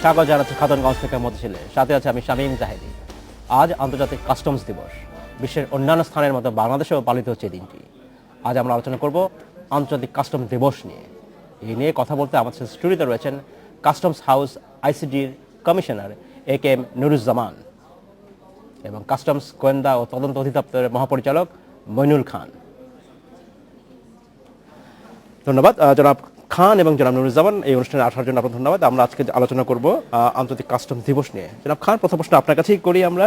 স্বাগত জানাচ্ছি খাতুনগঞ্জ থেকে মতিঝিলে। সাথে আছে আমি শামীম জাহেদি। আজ আন্তর্জাতিক কাস্টমস দিবস। বিশ্বের অন্যান্য স্থানের মতো বাংলাদেশেও পালিত হচ্ছে এই দিনটি। আজ আমরা আলোচনা করব আন্তর্জাতিক কাস্টমস দিবস নিয়ে। এই নিয়ে কথা বলতে আমাদের সাথে স্টুডিওতে রয়েছেন কাস্টমস হাউস আইসিডির কমিশনার এ.কে.এম. নুরুজ্জামান এবং কাস্টমস গোয়েন্দা ও তদন্ত অধিদপ্তরের মহাপরিচালক মইনুল খান। ধন্যবাদ জনাব খান এবং জনাব নুরুজ্জামান, এই অনুষ্ঠানে আসার জন্য আপনার ধন্যবাদ। আমরা আজকে আলোচনা করব আন্তর্জাতিক কাস্টমস দিবস নিয়ে। জনাব খান, প্রথম প্রশ্ন আপনার কাছেই করি আমরা।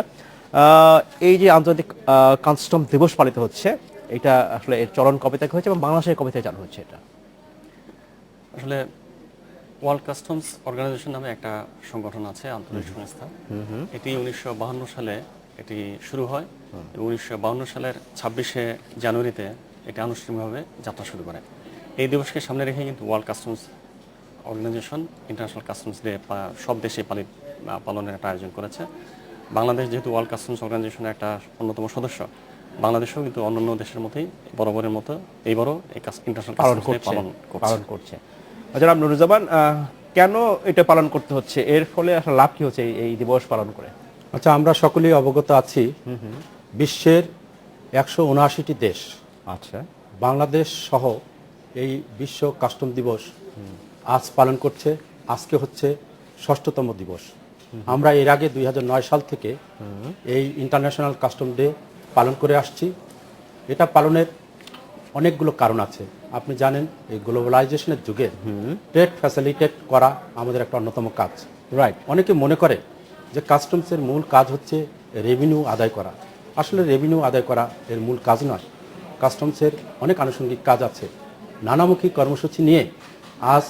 এই যে আন্তর্জাতিক কাস্টমস দিবস পালিত হচ্ছে, এটা আসলে এর চলন কবে থেকে হয়েছে এবং বাংলাদেশের কবে থেকে চালু হচ্ছে? এটা আসলে ওয়ার্ল্ড কাস্টমস অর্গানাইজেশন নামে একটা সংগঠন আছে, আন্তর্জাতিক সংস্থা। এটি 1952 সালে এটি শুরু হয় এবং 1952 সালের 26শে জানুয়ারিতে এটি আনুষ্ঠানিকভাবে যাত্রা শুরু করে। এই দিবসকে সামনে রেখে কিন্তু world customs organization international customs day সব দেশে পালনের একটা আয়োজন করেছে। বাংলাদেশ যেহেতু ওয়ার্ল্ড কাস্টমস অর্গানাইজেশনের একটা অন্যতম সদস্য, বাংলাদেশেও কিন্তু অন্যান্য দেশের মতোই বরাবরের মতো এইবারও এই ইন্টারন্যাশনাল কাস্টমস ডে পালন করছে। জনাব নুরুজ্জামান, কেন এটা পালন করতে হচ্ছে? এর ফলে আসলে লাভ কি হচ্ছে এই দিবস পালন করে? আচ্ছা, আমরা সকলেই অবগত আছি বিশ্বের 179টি দেশ, আচ্ছা, বাংলাদেশ সহ এই বিশ্ব কাস্টম দিবস আজ পালন করছে। আজকে হচ্ছে 6তম দিবস। আমরা এর আগে 2009 সাল থেকে এই ইন্টারন্যাশনাল কাস্টম ডে পালন করে আসছি। এটা পালনের অনেকগুলো কারণ আছে। আপনি জানেন, এই গ্লোবালাইজেশনের যুগে ট্রেড ফ্যাসিলিটেট করা আমাদের একটা অন্যতম কাজ। রাইট। অনেকে মনে করে যে কাস্টমসের মূল কাজ হচ্ছে রেভিনিউ আদায় করা। আসলে রেভিনিউ আদায় করা এর মূল কাজ নয়। কাস্টমসের অনেক আনুষঙ্গিক কাজ আছে। নানামুখী কর্মসূচি নিয়ে আজ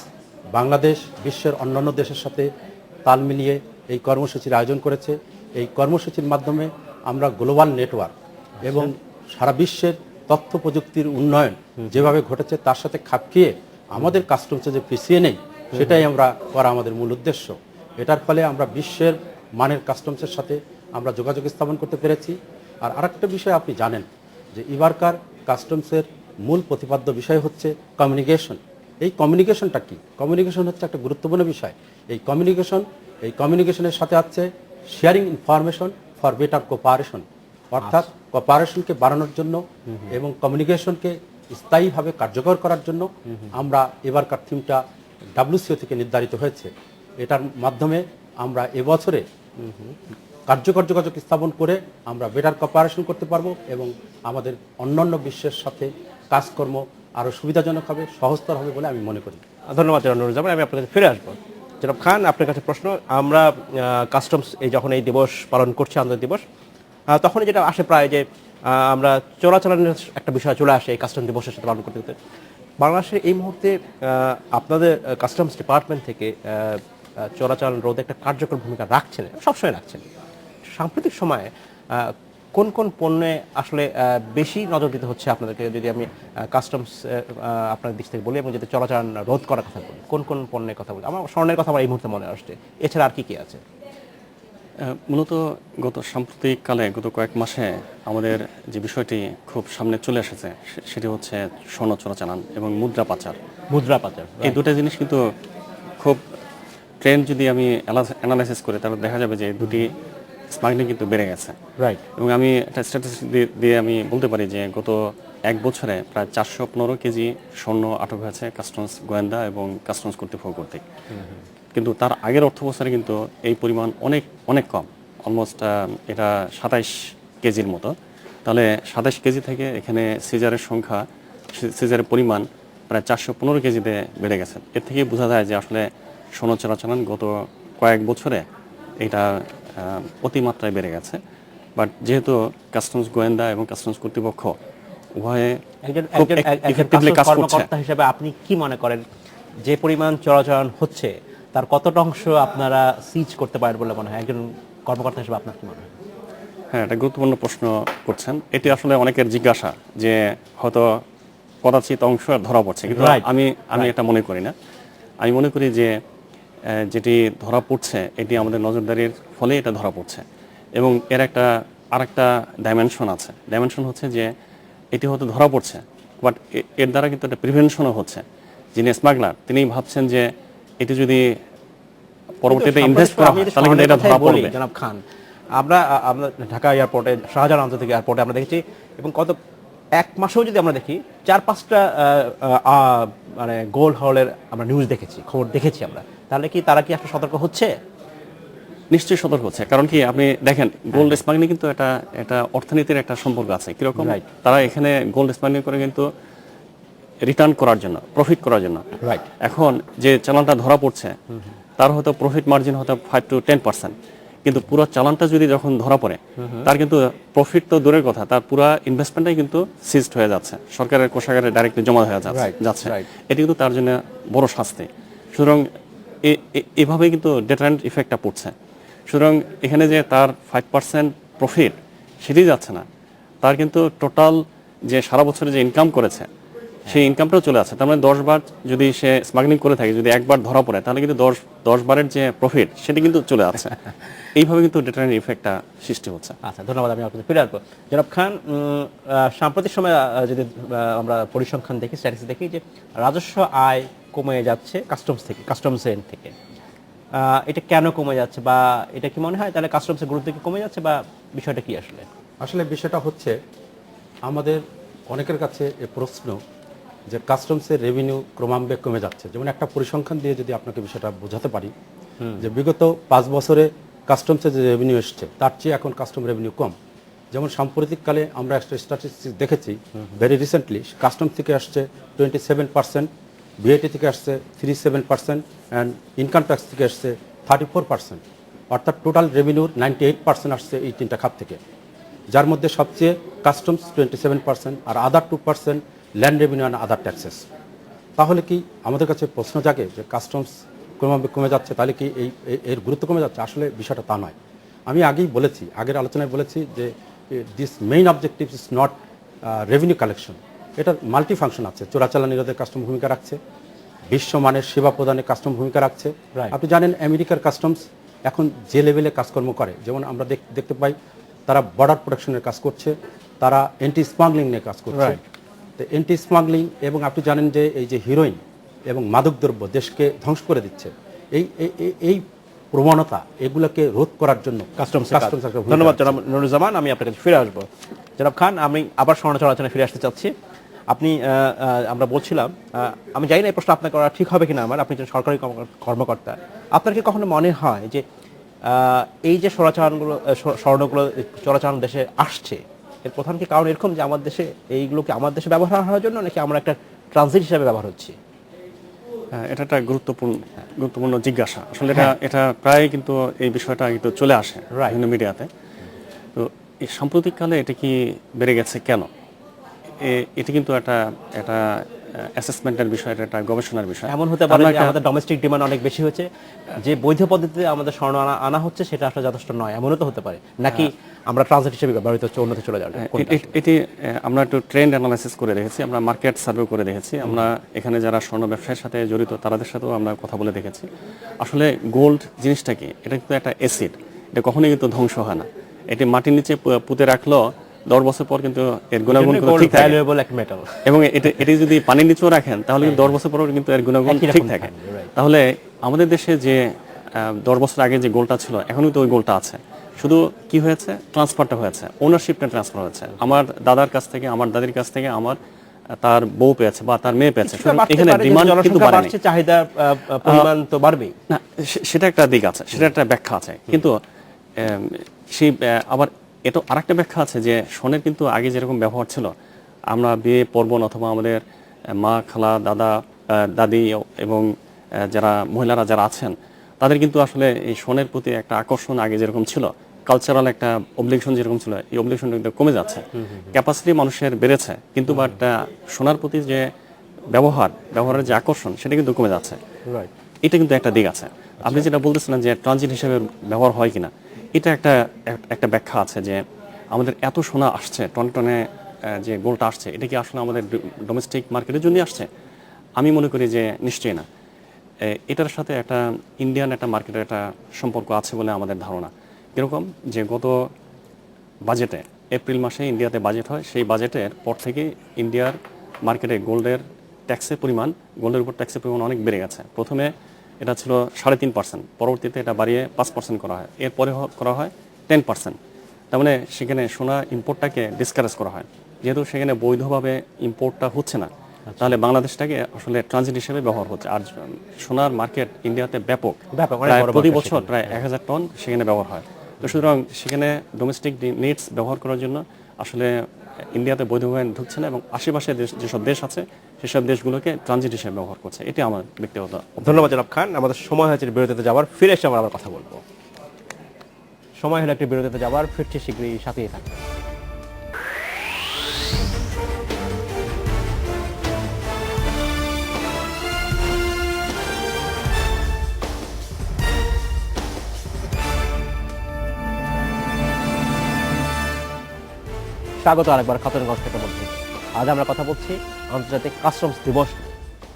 বাংলাদেশ বিশ্বের অন্যান্য দেশের সাথে তাল মিলিয়ে এই কর্মসূচির আয়োজন করেছে। এই কর্মসূচির মাধ্যমে আমরা গ্লোবাল নেটওয়ার্ক এবং সারা বিশ্বের তথ্য প্রযুক্তির উন্নয়ন যেভাবে ঘটেছে তার সাথে খাপ খেয়ে আমাদের কাস্টমসে যে পিছিয়ে নেই, সেটাই আমরা করা আমাদের মূল উদ্দেশ্য। এটার ফলে আমরা বিশ্বের মানের কাস্টমসের সাথে আমরা যোগাযোগ স্থাপন করতে পেরেছি। আর আরেকটা বিষয় আপনি জানেন যে এবারকার কাস্টমসের মূল প্রতিপাদ্য বিষয় হচ্ছে কমিউনিকেশন। এই কমিউনিকেশনটা কি? কমিউনিকেশন হচ্ছে একটা গুরুত্বপূর্ণ বিষয়। এই কমিউনিকেশনের সাথে আছে sharing information for better cooperation, অর্থাৎ কোপারেশনকে বাড়ানোর জন্য এবং কমিউনিকেশনকে স্থায়ীভাবে কার্যকর করার জন্য আমরা এবারকার থিমটা WCO থেকে নির্ধারিত হয়েছে। এটার মাধ্যমে আমরা এবছরে কার্যকর যোগাযোগ স্থাপন করে আমরা বেটার কোপারেশন করতে পারবো এবং আমাদের অন্যান্য বিশ্বের সাথে কাজকর্ম আরও সুবিধাজনক হবে, সহজতর হবে বলে আমি মনে করি। ধন্যবাদ জনাব নুরুজ্জামান। আমি আপনার কাছে ফিরে আসবো। জনাব খান, আপনার কাছে প্রশ্ন। আমরা কাস্টমস যখন এই দিবস পালন করছি, আন্তর্জাতিক দিবস, তখনই যেটা আসে প্রায় যে আমরা চোরাচালানের একটা বিষয় চলে আসে এই কাস্টম দিবসের সাথে পালন করতে করতে। বাংলাদেশে এই মুহূর্তে আপনাদের কাস্টমস ডিপার্টমেন্ট থেকে চোরাচালান রোধে একটা কার্যকর ভূমিকা রাখছেন, সবসময় রাখছেন। সাম্প্রতিক সময়ে কোন কোন পণ্যে আসলে বেশি নজর দিতে হচ্ছে আপনাদেরকে, যদি আমি কাস্টমস আপনার দিক থেকে বলি এবং যদি চোরাচালান রোধ করার কথা বলি, কোন কোন পণ্যের কথা বলি? আমার স্বর্ণের কথা আমার এই মুহূর্তে মনে আসছে, এছাড়া আর কি কি আছে? মূলত সাম্প্রতিককালে গত কয়েক মাসে আমাদের যে বিষয়টি খুব সামনে চলে এসেছে সেটি হচ্ছে স্বর্ণ চোরাচালান এবং মুদ্রা পাচার। এই দুটো জিনিস কিন্তু খুব ট্রেন্ড যদি আমি অ্যানালাইসিস করি তাহলে দেখা যাবে যে দুটি স্মাগলিং কিন্তু বেড়ে গেছে। রাইট। এবং আমি একটা স্ট্যাটিস্টিক দিয়ে আমি বলতে পারি যে গত এক বছরে প্রায় 415 কেজি স্বর্ণ আটক হয়েছে কাস্টমস গোয়েন্দা এবং কাস্টমস কর্তৃপক্ষ কর্তৃক। কিন্তু তার আগের অর্থ বছরে কিন্তু এই পরিমাণ অনেক অনেক কম, অলমোস্ট এটা 27 কেজির মতো। তাহলে 27 কেজি থেকে এখানে সিজারের পরিমাণ প্রায় 415 কেজিতে বেড়ে গেছে। এর থেকে বোঝা যায় যে আসলে স্বর্ণ চোরাচালান গত কয়েক বছরে এটা অতিমাত্রায় বেড়ে গেছে। বাট যেহেতু কাস্টমস গোয়েন্দা এবং কাস্টমস কর্তৃপক্ষ উভয়ে কর্মকর্তা হিসেবে আপনি কি মনে করেন যে পরিমাণ চোরাচালান হচ্ছে তার কতটা অংশ আপনারা সিজ করতে পারেন বলে মনে হয়? একজন কর্মকর্তা হিসেবে আপনার কি মনে হয়? হ্যাঁ, এটা গুরুত্বপূর্ণ প্রশ্ন করছেন। এটি আসলে অনেকের জিজ্ঞাসা যে হয়তো কদাচিৎ অংশ ধরা পড়ছে, কিন্তু আমি এটা মনে করি না। আমি মনে করি যে যেটি ধরা পড়ছে এটি আমাদের নজরদারির ফলে এটা ধরা পড়ছে এবং এর আরেকটা ডাইমেনশন আছে। ডাইমেনশন হচ্ছে যে এটি হয়তো ধরা পড়ছে, বাট এর দ্বারা কিন্তু একটা প্রিভেনশনও হচ্ছে। যিনি স্মাগলার তিনি ভাবছেন যে এটি যদি পরবর্তীতে কিন্তু ইনভেস্ট করা আমি হয় যদি তাহলে কিন্তু এটা স্বর্ণের ধরা কথাই বলি, পড়বে। জনাব খান, আমরা ঢাকা এয়ারপোর্টে, শাহজালাল আন্তর্জাতিক এয়ারপোর্টে আমরা দেখেছি, এবং গত এক মাসেও যদি আমরা দেখি 4-5টা মানে গোল্ড হলের আমরা নিউজ দেখেছি, খবর দেখেছি আমরা। তাহলে কি তারা কি আসলে সতর্ক হচ্ছে? নিশ্চয়ই সতর্ক হচ্ছে, কারণ কি আপনি দেখেন গোল্ড স্মাগলিং কিন্তু এটা অর্থনীতির একটা সম্পর্ক আছে কিরকম। Right. তারা এখানে গোল্ড স্মাগলিং করে কিন্তু রিটার্ন করার জন্য, প্রফিট করার জন্য। রাইট। এখন যে চালানটা ধরা পড়ছে তার হয়তো প্রফিট মার্জিন হয়তো 5 to 10%, কিন্তু পুরো চালানটা যদি যখন ধরা পড়ে তার কিন্তু প্রফিট তো দূরের কথা, তার পুরো ইনভেস্টমেন্টটাই কিন্তু সিজড হয়ে যাচ্ছে, সরকারের কোষাগারে ডাইরেক্টলি জমা হয়ে Right, যাচ্ছে। right. এটি কিন্তু তার জন্য বড় শাস্তি। সুতরাং এভাবে কিন্তু ডেটারেন্ট ইফেক্টটা পড়ছে। সুতরাং এখানে যে তার 5% প্রফিট সেটি যাচ্ছে না, তার কিন্তু টোটাল যে সারা বছরে যে ইনকাম করেছে সেই ইনকামটাও চলে আসে। তার মানে 10 বার যদি সে স্মাগলিং করে থাকে, যদি একবার ধরা পড়ে তাহলে কিন্তু 10 বারের যে প্রফিট সেটি কিন্তু চলে আসে। এইভাবে কিন্তু ডেটারেন্ট ইফেক্টটা সৃষ্টি হচ্ছে। আচ্ছা, ধন্যবাদ। আমি আপনাকে ফিরে আসবো। জনাব খান, সাম্প্রতিক সময়ে যদি আমরা পরিসংখ্যান দেখি, স্ট্যাটিস্টিক্স দেখি, যে রাজস্ব আয় কমে যাচ্ছে কাস্টমস এন্ড থেকে। এটা কেন কমে যাচ্ছে, বা এটা কি মনে হয় তাহলে কাস্টমসের গুরুত্ব কি কমে যাচ্ছে, বা বিষয়টা কি আসলে? আসলে বিষয়টা হচ্ছে আমাদের অনেকের কাছে এ প্রশ্ন যে কাস্টমসের রেভিনিউ ক্রমান্বয়ে কমে যাচ্ছে। যেমন একটা পরিসংখ্যান দিয়ে যদি আপনাকে বিষয়টা বোঝাতে পারি, যে বিগত 5 বছরে কাস্টমসের যে রেভিনিউ এসছে তার চেয়ে এখন কাস্টম রেভিনিউ কম। যেমন সাম্প্রতিককালে আমরা একটা স্ট্যাটিস্টিক্স দেখেছি, ভেরি রিসেন্টলি কাস্টমস থেকে আসছে 27%, ভিএটি থেকে আসছে 37%, অ্যান্ড ইনকাম ট্যাক্স থেকে আসছে 34%। অর্থাৎ টোটাল রেভিনিউর 98% আসছে এই তিনটা খাত থেকে, যার মধ্যে সবচেয়ে কাস্টমস 27% আর other 2% land revenue and other taxes. তাহলে কি আমাদের কাছে প্রশ্ন জাগে যে কাস্টমস ক্রমান্বয়ে কমে যাচ্ছে, তাহলে কি এর গুরুত্ব কমে যাচ্ছে? আসলে বিষয়টা তা নয়। আমি আগেই বলেছি, আগের আলোচনায় বলেছি যে this main objective is not revenue collection. এটার মাল্টি ফাংশন আছে। চোরাচালান নিরোধে কাস্টম ভূমিকা রাখছে, বিশ্বমানের সেবা প্রদানে কাস্টম ভূমিকা রাখছে। আপনি জানেন আমেরিকার কাস্টমস এখন যে লেভেলে কাজকর্ম করে, যেমন আমরা দেখতে পাই তারা বর্ডার প্রোটেকশনের কাজ করছে, তারা অ্যান্টি স্মাগলিং নিয়ে কাজ করছে। তো অ্যান্টি স্মাগলিং, এবং আপনি জানেন যে এই যে হিরোইন এবং মাদকদ্রব্য দেশকে ধ্বংস করে দিচ্ছে, এই প্রবণতা এগুলোকে রোধ করার জন্য কাস্টমস। কাস্টমস। ধন্যবাদ জনাব নুরুজ্জামান। আমি আপনার কাছে ফিরে আসবো। জনাব খান, আমি আবার স্বর্ণ আলোচনায় ফিরে আসতে চাচ্ছি। আপনি আমরা বলছিলাম, আমি জানি না এই প্রশ্ন আপনার করা ঠিক হবে কিনা, আমার, আপনি একজন সরকারি কর্মকর্তা, আপনার কি কখনো মনে হয় যে এই যে স্বর্ণগুলো চোরাচালান দেশে আসছে, এর প্রধান কি কারণ এরকম যে আমার দেশে এইগুলোকে আমার দেশে ব্যবহার হওয়ার জন্য, নাকি আমরা একটা ট্রানজিট হিসাবে ব্যবহার হচ্ছি? এটা একটা গুরুত্বপূর্ণ জিজ্ঞাসা। আসলে এটা প্রায় কিন্তু এই বিষয়টা কিন্তু চলে আসে বিভিন্ন মিডিয়াতে। তো এই সাম্প্রতিককালে এটা কি বেড়ে গেছে কেন, এটি কিন্তু একটা অ্যাসেসমেন্টের বিষয়, এটা গবেষণার বিষয়। এমন হতে পারে যে আমাদের ডোমেস্টিক ডিমান্ড অনেক বেশি হচ্ছে, যে বৈধ পদ্ধতিতে আমাদের স্বর্ণ আনা হচ্ছে সেটা আসলে যথেষ্ট নয়, এমনও তো হতে পারে, নাকি আমরা ট্রানজিট হিসেবে ব্যবহৃত হচ্ছে, অন্যতে চলে যাবে? এটি আমরা একটু ট্রেন্ড অ্যানালাইসিস করে দেখেছি, আমরা মার্কেট সার্ভে করে দেখেছি, আমরা এখানে যারা স্বর্ণ ব্যবসায়ের সাথে জড়িত তাদের সাথেও আমরা কথা বলে দেখেছি। আসলে গোল্ড জিনিসটা কি, এটা কিন্তু একটা অ্যাসিড, এটা কখনোই কিন্তু ধ্বংস হয় না। এটি মাটির নিচে পুঁতে রাখলো 10 বছর পর কিন্তু এর গুণাগুণ ঠিক থাকে, এবং এটি যদি পানির নিচেও রাখেন তাহলে কিন্তু 10 বছর পর কিন্তু এর গুণাগুণ ঠিক থাকে। তাহলে আমাদের দেশে যে 10 বছর আগে যে গোলটা ছিল এখনও তো ওই গোলটা আছে, শুধু কি হয়েছে, ট্রান্সফারটা হয়েছে, ওনারশিপটা ট্রান্সফার হয়েছে। আমার দাদার কাছ থেকে, আমার দাদির কাছ থেকে আমার তার বউ পেয়েছে বা তার মেয়ে পেয়েছে। এখানে ডিমান্ড কিন্তু বাড়েনি, চাহিদা পরিমাণ তো বাড়বেই না, সেটা একটা দিক আছে, সেটা একটা ব্যাখ্যা আছে। কিন্তু সেই আবার এটা আরেকটা ব্যাখ্যা আছে যে স্বর্ণের কিন্তু আগে যেরকম ব্যবহার ছিল, আমরা বিয়ে পর্বণ অথবা আমাদের মা, খালা, দাদি এবং যারা মহিলারা যারা আছেন তাদের কিন্তু আসলে এই স্বর্ণের প্রতি একটা আকর্ষণ আগে যেরকম ছিল, কালচারাল একটা অবলিগেশন যেরকম ছিল, এই অবলিগেশনটা কিন্তু কমে যাচ্ছে। ক্যাপাসিটি মানুষের বেড়েছে, কিন্তু বাট সোনার প্রতি যে ব্যবহারের যে আকর্ষণ সেটা কিন্তু কমে যাচ্ছে। এটা কিন্তু একটা দিক আছে। আপনি যেটা বলতেছিলেন যে ট্রানজিট হিসেবে ব্যবহার হয় কিনা, এটা একটা ব্যাখ্যা আছে যে আমাদের এত সোনা আসছে, টনে যে গোল্ডটা আসছে, এটা কি আসলে আমাদের ডোমেস্টিক মার্কেটের জন্য আসছে? আমি মনে করি যে নিশ্চয়ই না। এটার সাথে একটা ইন্ডিয়ান একটা মার্কেটের একটা সম্পর্ক আছে বলে আমাদের ধারণা। এরকম যে গত বাজেটে, এপ্রিল মাসে ইন্ডিয়াতে বাজেট হয়, সেই বাজেটের পর থেকে ইন্ডিয়ার মার্কেটে গোল্ডের উপর ট্যাক্সের পরিমাণ অনেক বেড়ে গেছে। প্রথমে এটা ছিল 3.5%, পরবর্তীতে এটা বাড়িয়ে 5% করা হয়, এরপরে করা হয় 10%। তার মানে সেখানে সোনা ইম্পোর্টটাকে ডিসকারেজ করা হয়। যেহেতু সেখানে বৈধভাবে ইম্পোর্টটা হচ্ছে না, তাহলে বাংলাদেশটাকে আসলে ট্রানজিট হিসেবে ব্যবহার হচ্ছে। আর সোনার মার্কেট ইন্ডিয়াতে ব্যাপক, ব্যাপক, অনেক প্রায় বড় প্রতি market বছর সেখানে। প্রায় 1000 টন সেখানে ব্যবহার হয়। তো সুতরাং সেখানে ডোমেস্টিক নিডস ব্যবহার করার জন্য আসলে ইন্ডিয়াতে বৈধভাবে ঢুকছে না, এবং আশেপাশে যেসব দেশ আছে সেসব দেশগুলোকে ট্রানজিট হিসেবে ব্যবহার করছে। এটি আমার ব্যক্তিগত ধন্যবাদ জনাব খান। আমাদের সময় হয়েছে বিরতিতে যাওয়ার, ফিরে এসে আমরা আবার কথা বলবো। সময় হলো একটি বিরতিতে যাওয়ার, ফিরছি শীঘ্রই, সাথেই থাকবে। স্বাগত আরেকবার খাতুনগঞ্জ থেকে বলছি। আজ আমরা কথা বলছি আন্তর্জাতিক কাস্টমস দিবস নিয়ে।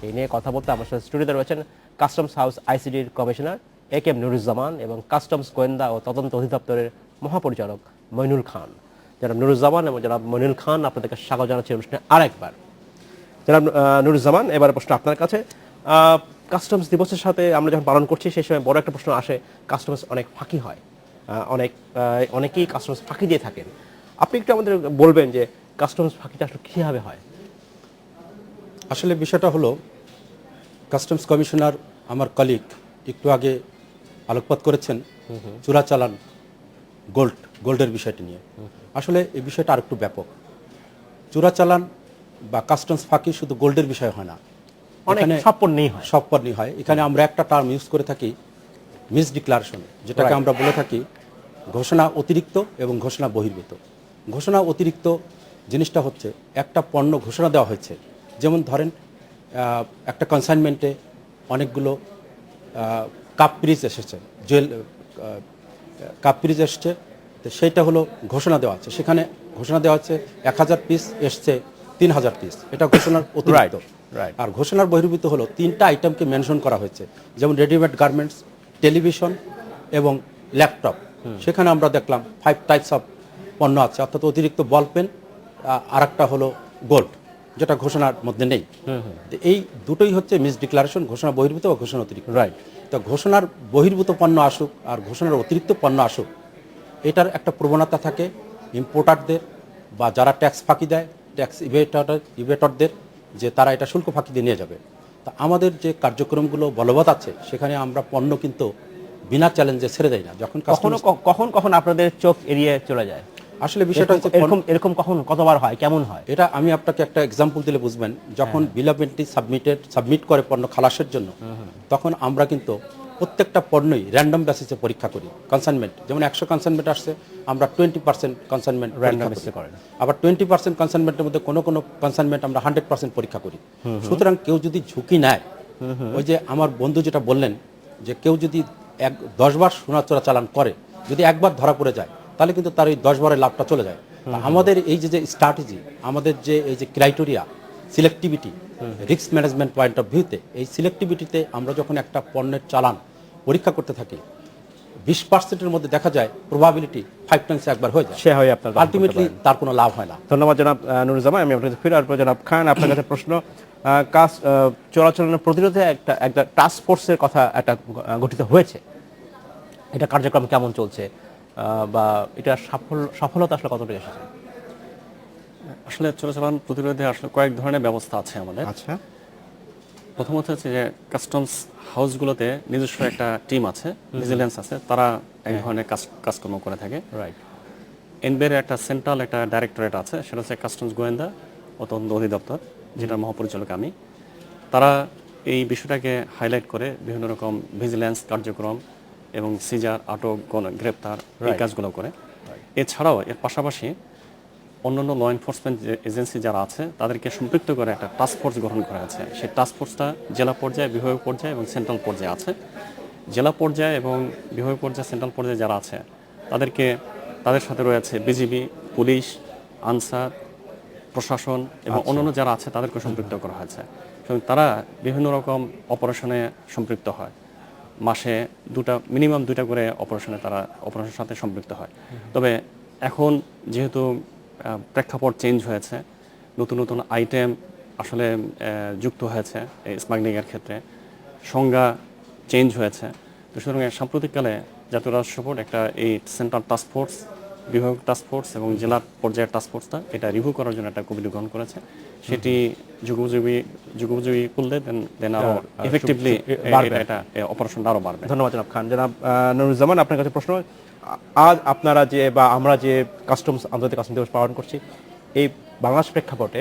এই নিয়ে কথা বলতে আমার সাথে স্টুডিওতে রয়েছেন কাস্টমস হাউস আইসিডির কমিশনার এ.কে.এম. নুরুজ্জামান এবং কাস্টমস গোয়েন্দা ও তদন্ত অধিদপ্তরের মহাপরিচালক মইনুল খান। জনাব নুরুজ্জামান এবং জনাব মইনুল খান, আপনাদেরকে স্বাগত জানাচ্ছি অনুষ্ঠানে আরেকবার। জনাব নুরুজ্জামান, এবার প্রশ্ন আপনার কাছে। কাস্টমস দিবসের সাথে আমরা যখন পালন করছি সেই সময় বড় একটা প্রশ্ন আসে, কাস্টমস অনেক ফাঁকি হয়, অনেকেই কাস্টমস ফাঁকি দিয়ে থাকেন। আপনি একটু আমাদের বলবেন যে কাস্টমস ফাঁকিটা আসলে কীভাবে হয়? আসলে বিষয়টা হলো, কাস্টমস কমিশনার আমার কলিগ একটু আগে আলোকপাত করেছেন চোরাচালান গোল্ডের বিষয়টি নিয়ে। আসলে এই বিষয়টা আরেকটু ব্যাপক। চোরাচালান বা কাস্টমস ফাঁকি শুধু গোল্ডের বিষয় হয় না, অনেক এখানে সব পণ্যেই হয়। সব পণ্যই হয়। এখানে আমরা একটা টার্ম ইউজ করে থাকি, মিস ডিক্লারেশন, যেটাকে Right. আমরা বলে থাকি ঘোষণা অতিরিক্ত এবং ঘোষণা বহির্ভূত। ঘোষণা অতিরিক্ত জিনিসটা হচ্ছে একটা পণ্য ঘোষণা দেওয়া হয়েছে, যেমন ধরেন একটা কনসাইনমেন্টে অনেকগুলো কাপ পিরিজ এসেছে, কাপ পিরিজ এসছে, তো সেইটা হলো ঘোষণা দেওয়া আছে। সেখানে ঘোষণা দেওয়া হচ্ছে 1000 পিস, এসছে 3000 পিস, এটা ঘোষণার অতিরিক্ত। Right. আর ঘোষণার বহির্ভূত হলো 3টা আইটেমকে মেনশন করা হয়েছে, যেমন রেডিমেড গার্মেন্টস, টেলিভিশন এবং ল্যাপটপ। সেখানে আমরা দেখলাম 5 টাইপস অফ পণ্য আছে, অর্থাৎ অতিরিক্ত বল পেন, আর একটা হলো গোল্ড, যেটা ঘোষণার মধ্যে নেই। তো এই দুটোই হচ্ছে মিস ডিক্লারেশন, ঘোষণা বহির্ভূত বা ঘোষণা অতিরিক্ত। রাইট। তো ঘোষণার বহির্ভূত পণ্য আসুক আর ঘোষণার অতিরিক্ত পণ্য আসুক, এটার একটা প্রবণতা থাকে ইম্পোর্টারদের বা যারা ট্যাক্স ফাঁকি দেয়, ট্যাক্স ইভেটরদের, যে তারা এটা শুল্ক ফাঁকি দিয়ে নিয়ে যাবে। তা আমাদের যে কার্যক্রমগুলো বলবৎ আছে, সেখানে আমরা পণ্য কিন্তু বিনা চ্যালেঞ্জে ছেড়ে দেয় না। যখন কখন আপনাদের চোখ এড়িয়ে চলে যায়? আসলে বিষয়টা হচ্ছে এরকম কখন, কতবার হয়, কেমন হয়? এটা আমি আপনাকে একটা এক্সাম্পল দিলে বুঝবেন। যখন বিল অফ এন্ট্রি সাবমিট করে পণ্য খালাসের জন্য, তখন আমরা কিন্তু প্রত্যেকটা পণ্যই র্যান্ডম বেসিসে পরীক্ষা করি। কনসাইনমেন্ট যেমন 100 কনসাইনমেন্ট আসছে, আমরা 20% কনসাইনমেন্ট Random basis এ করেন। আবার 20% কনসাইনমেন্টের মধ্যে কোনো কনসাইনমেন্ট আমরা 100% পরীক্ষা করি। সুতরাং কেউ যদি ঝুঁকি নেয়, ওই যে আমার বন্ধু যেটা বললেন, যে কেউ যদি 10 বার সোনা চোরাচালান করে, যদি একবার ধরা পড়ে যায়, তাহলে কিন্তু তার এই 10 বারের লাভটা চলে যায়। আমাদের এই যে স্ট্র্যাটেজি, আমাদের যে এই যে criteria, selectivity, risk management point of ভিউতে, এই সিলেক্টিভিটিতে আমরা যখন একটা পণ্যের চালান পরীক্ষা করতে থাকি, 20%-এর মধ্যে দেখা যায় প্রবাবিলিটি 5 টাইমস একবার হয়ে যায়, সে হয় আপনার আলটিমেটলি তার কোনো লাভ হয় না। ধন্যবাদ জনাব নুরুজ্জামান। আমি আপনাকে ফিরে আসবো। জনাব খান, আপনার কাছে প্রশ্ন। চোরাচালানের প্রতিরোধে একটা টাস্ক ফোর্সের কথা একটা গঠিত হয়েছে, এটা কার্যক্রম কেমন চলছে, বা এটা সফলতা আসলে কতটুকু এসেছে? আসলে চোরাচালান প্রতিরোধে আসলে কয়েক ধরনের ব্যবস্থা আছে আমাদের। আচ্ছা। প্রথমত হচ্ছে যে কাস্টমস হাউসগুলোতে নিজস্ব একটা টিম আছে, ভিজিলেন্স আছে, তারা এক ধরনের কাজকর্ম করে থাকে। রাইট। এনবিআর একটা সেন্ট্রাল একটা ডাইরেক্টরেট আছে, সেটা হচ্ছে কাস্টমস গোয়েন্দা ও তদন্ত অধিদপ্তর, যেটার মহাপরিচালক আমি। তারা এই বিষয়টাকে হাইলাইট করে বিভিন্ন রকম ভিজিলেন্স কার্যক্রম এবং সিজার, আটক, গ্রেপ্তার, এই কাজগুলো করে। এছাড়াও এর পাশাপাশি অন্যান্য ল এনফোর্সমেন্ট এজেন্সি যারা আছে, তাদেরকে সম্পৃক্ত করে একটা টাস্ক ফোর্স গঠন করা আছে। সেই টাস্ক ফোর্সটা জেলা পর্যায়ে, বিভাগীয় পর্যায়ে এবং সেন্ট্রাল পর্যায়ে আছে। জেলা পর্যায়ে এবং বিভাগীয় পর্যায়ে, সেন্ট্রাল পর্যায়ে যারা আছে, তাদের সাথে রয়েছে বিজিবি, পুলিশ, আনসার, প্রশাসন এবং অন্যান্য যারা আছে, তাদেরকে সম্পৃক্ত করা হয়েছে। এবং তারা বিভিন্ন রকম অপারেশনে সম্পৃক্ত হয়। মাসে মিনিমাম দুটা করে অপারেশনের সাথে সম্পৃক্ত হয়। তবে এখন যেহেতু প্রেক্ষাপট চেঞ্জ হয়েছে, নতুন নতুন আইটেম আসলে যুক্ত হয়েছে এই স্মাগলিংয়ের ক্ষেত্রে, সংজ্ঞা চেঞ্জ হয়েছে। তো সুতরাং সাম্প্রতিককালে জাতীয় রাজস্ব বোর্ড একটা এই সেন্ট্রাল টাস্ক ফোর্স, বিভাগ টাস্ক ফোর্স এবং জেলা পর্যায়ের টাস্ক ফোর্সটা এটা রিভিউ করার জন্য একটা কমিটি গ্রহণ করেছে। সেটি যুগোপযোগী করলে দেন আরো এফেক্টিভলি এটা অপারেশনটা আরো বাড়বে। ধন্যবাদ জনাব খান। জনাব নুরুজ্জামান, আপনার কাছে প্রশ্ন, আজ আপনারা যে বা আমরা যে কাস্টমস আন্তর্জাতিক কাস্টম দিবস পালন করছি, এই বাংলাদেশ প্রেক্ষাপটে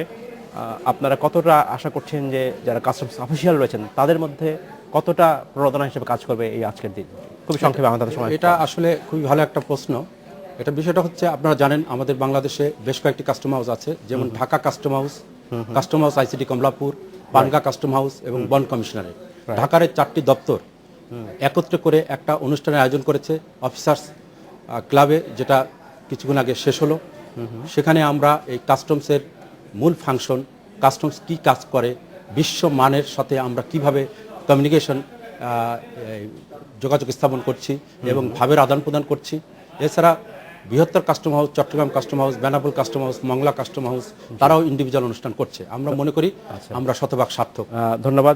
আপনারা কতটা আশা করছেন যে যারা কাস্টমস অফিসিয়াল রয়েছেন তাদের মধ্যে কতটা প্রণোদনা হিসেবে কাজ করবে এই আজকের দিন? খুবই সংক্ষেপে আমাদের সময়। এটা আসলে খুবই ভালো একটা প্রশ্ন। এটা বিষয়টা হচ্ছে, আপনারা জানেন আমাদের বাংলাদেশে বেশ কয়েকটি কাস্টম হাউস আছে, যেমন Dhaka custom house ICT Kamalapur, Panga custom house এবং বন কমিশনারেট। ঢাকার এই 4টি দপ্তর একত্রে করে একটা অনুষ্ঠানের আয়োজন করেছে অফিসার্স ক্লাবে, যেটা কিছুক্ষণ আগে শেষ হলো। সেখানে আমরা এই কাস্টমসের মূল ফাংশন, কাস্টমস কি কাজ করে, বিশ্ব মানের সাথে আমরা কিভাবে কমিউনিকেশন যোগাযোগ স্থাপন করছি এবং ভাবের আদান প্রদান করছি। এছাড়া বৃহত্তর custom house, Chittagong custom house, Benapole custom house, Mongla custom house, তারাও ইন্ডিভিজুয়াল অনুষ্ঠান করছে। আমরা মনে করি আমরা শতভাগ সার্থক। ধন্যবাদ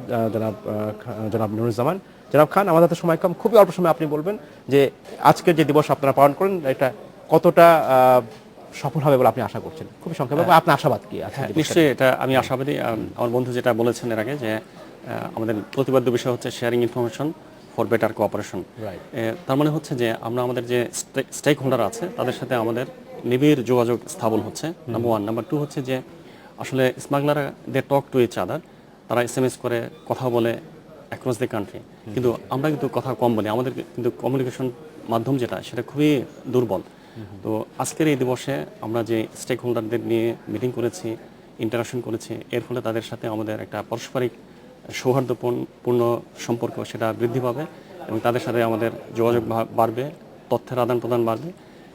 জনাব নুরুজ্জামান। জনাব খান, আমাদের হাতে সময় কম, খুবই অল্প সময় আপনি বলবেন যে আজকের যে দিবস আপনারা পালন করেন এটা কতটা সফল হবে বলে আপনি আশা করছেন? খুবই সংক্ষেপে আপনার আশাবাদ কি আছে? নিশ্চয়ই এটা আমি আশাবাদী। আমার বন্ধু যেটা বলেছেন এর আগে, যে আমাদের প্রতিপাদ্য বিষয় হচ্ছে sharing information for better cooperation. তার মানে হচ্ছে যে আমরা আমাদের যে স্টেক হোল্ডার আছে তাদের সাথে আমাদের নিবিড় যোগাযোগ স্থাপন হচ্ছে, নাম্বার 1। নাম্বার 2 হচ্ছে যে আসলে smuggler they talk to each other, তারা SMS করে কথা বলে অ্যাক্রস দ্য কান্ট্রি, কিন্তু আমরা কিন্তু কথা কম বলি, আমাদের কিন্তু কমিউনিকেশন মাধ্যম যেটা সেটা খুবই দুর্বল। তো আজকের এই দিবসে আমরা যে স্টেক হোল্ডারদের নিয়ে মিটিং করেছি, ইন্টারাকশন করেছি, এর ফলে তাদের সাথে আমাদের একটা পারস্পরিক সৌহার্দ্যপূর্ণ সম্পর্ক সেটা বৃদ্ধি পাবে এবং তাদের সাথে আমাদের যোগাযোগ বাড়বে, তথ্যের আদান প্রদান বাড়বে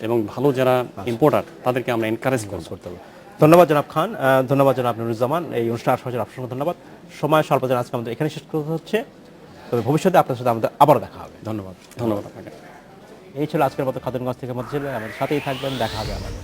এবং ভালো যারা ইম্পোর্টার তাদেরকে আমরা এনকারেজ করতে হবে। ধন্যবাদ জনাব খান, ধন্যবাদ জনাব নুরুজ্জামান। এই অনুষ্ঠানে আসার জন্য আপনার ধন্যবাদ। সময় স্বল্প, আজকে আমাদের এখানে শেষ করতে হচ্ছে, তবে ভবিষ্যতে আপনার সাথে আমাদের আবারও দেখা হবে। ধন্যবাদ আপনাকে। এই ছিল আজকের মতো খাতুনগঞ্জ থেকে মধ্যে ছিল, আমাদের সাথেই থাকবেন, দেখা হবে আমাদের।